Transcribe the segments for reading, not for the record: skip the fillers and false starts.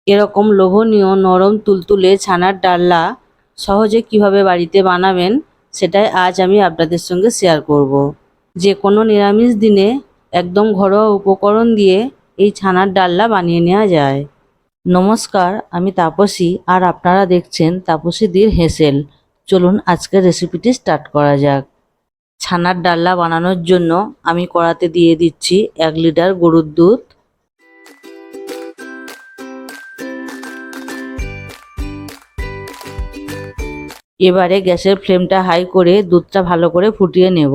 এরকম লোভনীয় নরম তুলতুলে ছানার ডালনা সহজে কিভাবে বাড়িতে বানাবেন সেটাই আজ আমি আপনাদের সঙ্গে শেয়ার করব। যে কোনো নিরামিষ দিনে একদম ঘরোয়া উপকরণ দিয়ে এই ছানার ডালনা বানিয়ে নেওয়া যায়। নমস্কার, আমি তাপসী আর আপনারা দেখছেন তাপসীদির হেসেল। চলুন আজকের রেসিপিটি স্টার্ট করা যাক। ছানার ডালনা বানানোর জন্য আমি কড়াতে দিয়ে দিচ্ছি 1 লিটার গরুর দুধ। এবারে গ্যাসের ফ্লেমটা হাই করে দুধটা ভালো করে ফুটিয়ে নেব।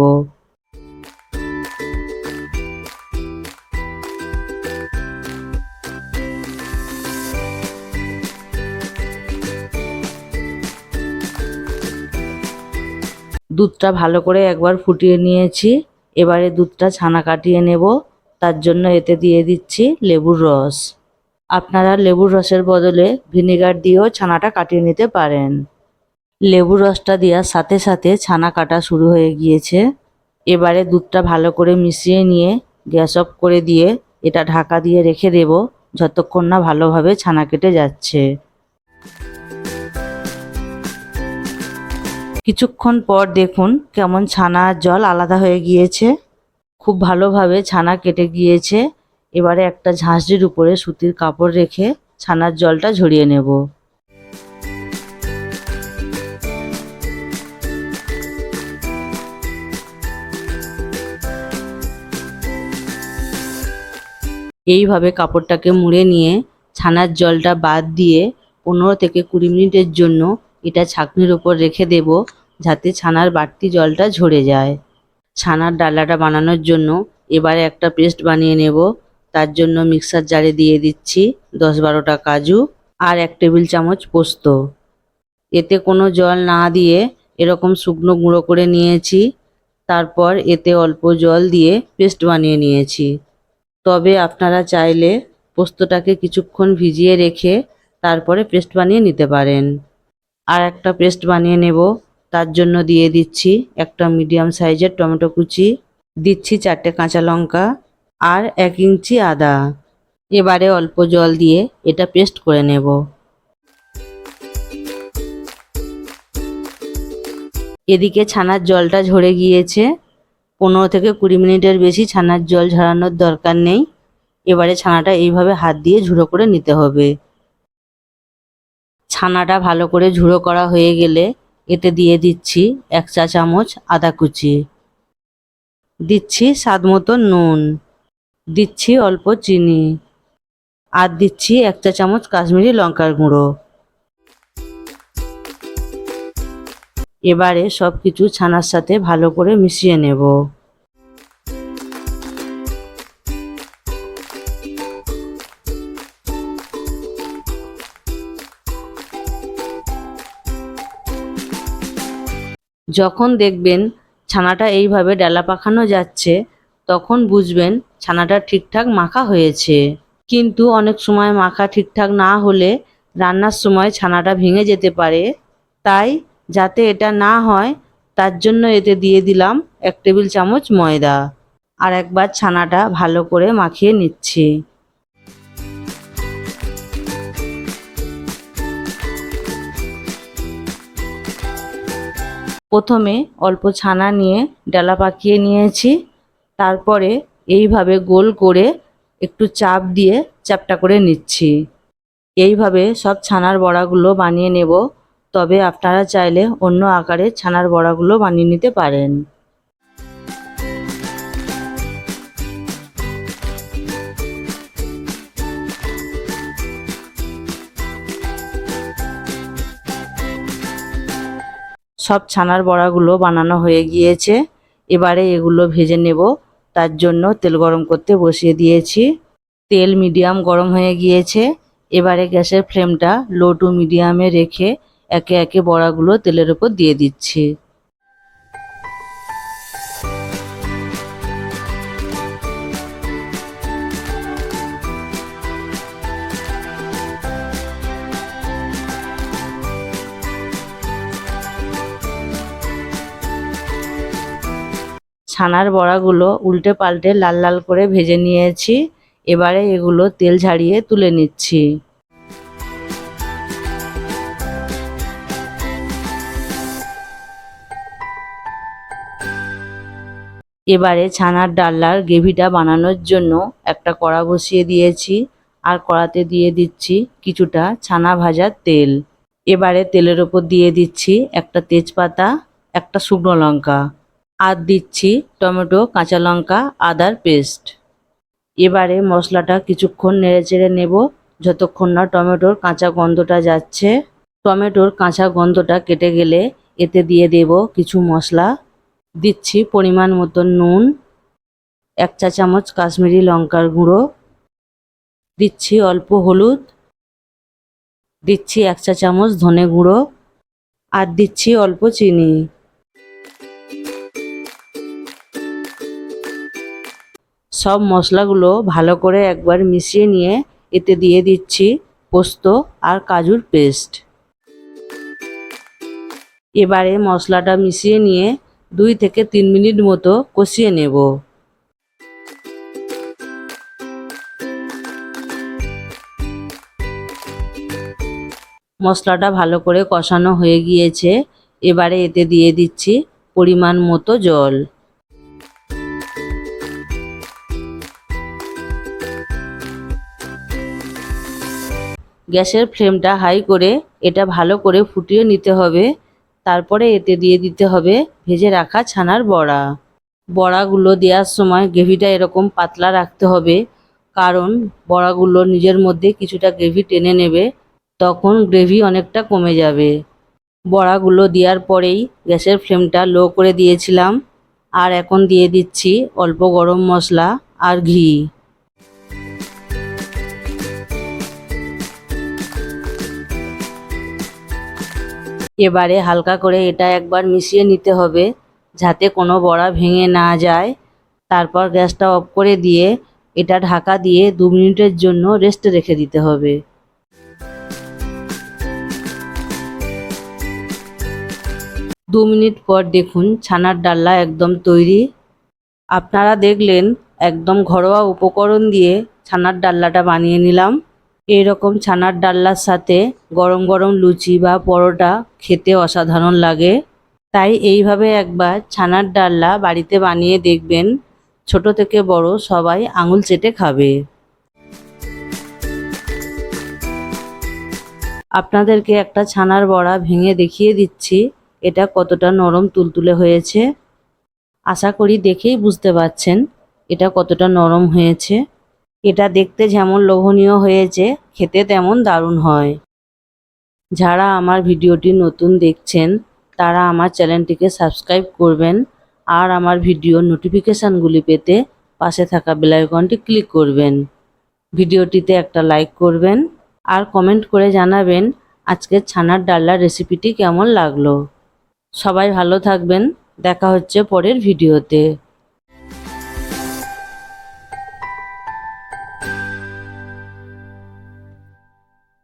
দুধটা ভালো করে একবার ফুটিয়ে নিয়েছি। এবারে দুধটা ছানা কাটিয়ে নেব। তার জন্য এতে দিয়ে দিচ্ছি লেবুর রস। আপনারা লেবুর রসের বদলে ভিনেগার দিয়েও ছানাটা কাটিয়ে নিতে পারেন। লেবুর রসটা দেওয়ার সাথে সাথে ছানা কাটা শুরু হয়ে গিয়েছে। এবারে দুধটা ভালো করে মিশিয়ে নিয়ে গ্যাস অফ করে দিয়ে এটা ঢাকা দিয়ে রেখে দেব যতক্ষণ না ভালোভাবে ছানা কেটে যাচ্ছে। কিছুক্ষণ পর দেখুন কেমন ছানা আর জল আলাদা হয়ে গিয়েছে। খুব ভালোভাবে ছানা কেটে গিয়েছে। এবারে একটা ঝাঁঝরির উপরে সুতির কাপড় রেখে ছানার জলটা ঝরিয়ে নেব। এইভাবে কাপড়টাকে মুড়ে নিয়ে ছানার জলটা বাদ দিয়ে 15 থেকে 20 মিনিটের জন্য এটা ছাঁকনির উপর রেখে দেব যাতে ছানার বাড়তি জলটা ঝরে যায়। ছানার ডালনাটা বানানোর জন্য এবারে একটা পেস্ট বানিয়ে নেব। তার জন্য মিক্সার জারে দিয়ে দিচ্ছি 10-12টা কাজু আর 1 টেবিল চামচ পোস্ত। এতে কোনো জল না দিয়ে এরকম শুকনো গুঁড়ো করে নিয়েছি। তারপর এতে অল্প জল দিয়ে পেস্ট বানিয়ে নিয়েছি। তবে আপনারা চাইলে পোস্তটাকে কিছুক্ষণ ভিজিয়ে রেখে তারপরে পেস্ট বানিয়ে নিতে পারেন। আর একটা পেস্ট বানিয়ে নেব। তার জন্য দিয়ে দিচ্ছি একটা মিডিয়াম সাইজের টমেটো কুচি, দিচ্ছি 4টে কাঁচা লঙ্কা আর 1 ইঞ্চি আদা। এবারে অল্প জল দিয়ে এটা পেস্ট করে নেব। এদিকে ছানার জলটা ঝরে গিয়েছে। 15 থেকে 20 মিনিটের বেশি ছানার জল ঝরানোর দরকার নেই। এবারে ছানাটা এইভাবে হাত দিয়ে ঝুড়ো করে নিতে হবে। ছানাটা ভালো করে ঝুড়ো করা হয়ে গেলে এতে দিয়ে দিচ্ছি 1 চা চামচ আদা কুচি, দিচ্ছি স্বাদ মতো নুন, দিচ্ছি অল্প চিনি আর দিচ্ছি 1 চা চামচ কাশ্মীরি লঙ্কার গুঁড়ো। এবারে সব কিছু ছানার সাথে ভালো করে মিশিয়ে নেব। যখন দেখবেন ছানাটা এইভাবে ডালা পাকানো যাচ্ছে তখন বুঝবেন ছানাটা ঠিকঠাক মাখা হয়েছে। কিন্তু অনেক সময় মাখা ঠিকঠাক না হলে রান্নার সময় ছানাটা ভেঙে যেতে পারে। তাই যাতে এটা না হয় তার জন্য এতে দিয়ে দিলাম 1 টেবিল চামচ ময়দা। আর একবার ছানাটা ভালো করে মাখিয়ে নিচ্ছি। প্রথমে অল্প ছানা নিয়ে ডালা পাকিয়ে নিয়েছি। তারপরে এইভাবে গোল করে একটু চাপ দিয়ে চ্যাপ্টা করে নিচ্ছি। এইভাবে সব ছানার বড়াগুলো বানিয়ে নেব। তবে আপনারা চাইলে অন্য আকারে ছানার বড়াগুলো বানিয়ে নিতে পারেন। সব ছানার বড়াগুলো বানানো হয়ে গিয়েছে। এবারে এগুলো ভেজে নেব। তার জন্য তেল গরম করতে বসিয়ে দিয়েছি। তেল মিডিয়াম গরম হয়ে গিয়েছে। এবারে গ্যাসের ফ্লেমটা লো টু মিডিয়ামে রেখে একে একে বড়াগুলো তেলের উপর দিয়ে দিচ্ছি। ছানার বড়াগুলো উল্টে পাল্টে লাল লাল করে ভেজে নিয়েছি। এবারে এগুলো তেল ঝাড়িয়ে তুলে নিচ্ছি। এবারে ছানার ডালনার গ্রেভিটা বানানোর জন্য একটা কড়া বসিয়ে দিয়েছি আর কড়াতে দিয়ে দিচ্ছি কিছুটা ছানা ভাজার তেল। এবারে তেলের ওপর দিয়ে দিচ্ছি একটা তেজপাতা, একটা শুকনো লঙ্কা আর দিচ্ছি টমেটো, কাঁচা লঙ্কা, আদার পেস্ট। এবারে মশলাটা কিছুক্ষণ নেড়েচেড়ে নেব যতক্ষণ না টমেটোর কাঁচা গন্ধটা যাচ্ছে। টমেটোর কাঁচা গন্ধটা কেটে গেলে এতে দিয়ে দেব কিছু মশলা। দিচ্ছি পরিমাণ মতো নুন, 1 চা চামচ কাশ্মীরি লঙ্কার গুঁড়ো, দিচ্ছি অল্প হলুদ, দিচ্ছি 1 চা চামচ ধনে গুঁড়ো আর দিচ্ছি অল্প চিনি। সব মশলাগুলো ভালো করে একবার মিশিয়ে নিয়ে এতে দিয়ে দিচ্ছি পোস্ত আর কাজুর পেস্ট। এবারে মশলাটা মিশিয়ে নিয়ে 2 থেকে 3 মিনিট মতো কষিয়ে নেব। মশলাটা ভালো করে কষানো হয়ে গিয়েছে। এবারে এতে দিয়ে দিচ্ছি পরিমাণ মতো জল। গ্যাসের ফ্লেমটা হাই করে এটা ভালো করে ফুটিয়ে নিতে হবে। তারপরে এতে দিয়ে দিতে হবে ভেজে রাখা ছানার বড়া। বড়াগুলো দেওয়ার সময় গ্রেভিটা এরকম পাতলা রাখতে হবে, কারণ বড়াগুলো নিজের মধ্যে কিছুটা গ্রেভি টেনে নেবে, তখন গ্রেভি অনেকটা কমে যাবে। বড়াগুলো দেওয়ার পরেই গ্যাসের ফ্লেমটা লো করে দিয়েছিলাম আর এখন দিয়ে দিচ্ছি অল্প গরম মশলা আর ঘি। এবারে হালকা করে এটা একবার মিশিয়ে নিতে হবে যাতে কোনো বড়া ভেঙে না যায়। তারপর গ্যাসটা অফ করে দিয়ে এটা ঢাকা দিয়ে 2 মিনিটের জন্য রেস্টে রেখে দিতে হবে। 2 মিনিট পর দেখুন ছানার ডালনা একদম তৈরি। আপনারা দেখলেন একদম ঘরোয়া উপকরণ দিয়ে ছানার ডালনাটা বানিয়ে নিলাম। এইরকম ছানার ডালনার সাথে গরম গরম লুচি বা পরোটা খেতে অসাধারণ লাগে। তাই এইভাবে একবার ছানার ডালনা বাড়িতে বানিয়ে দেখবেন, ছোট থেকে বড় সবাই আঙুল চেটে খাবে। আপনাদেরকে একটা ছানার বড়া ভেঙে দেখিয়ে দিচ্ছি এটা কতটা নরম তুলতুলে হয়েছে। আশা করি দেখেই বুঝতে পারছেন এটা কতটা নরম হয়েছে। এটা দেখতে যেমন লোভনীয় হয়েছে, খেতে তেমন দারুণ হয়। যারা আমার ভিডিওটি নতুন দেখছেন তারা আমার চ্যানেলটিকে সাবস্ক্রাইব করবেন আর আমার ভিডিওর নোটিফিকেশানগুলি পেতে পাশে থাকা বেল আইকনটি ক্লিক করবেন। ভিডিওটিতে একটা লাইক করবেন আর কমেন্ট করে জানাবেন আজকের ছানার ডালনার রেসিপিটি কেমন লাগলো। সবাই ভালো থাকবেন, দেখা হচ্ছে পরের ভিডিওতে।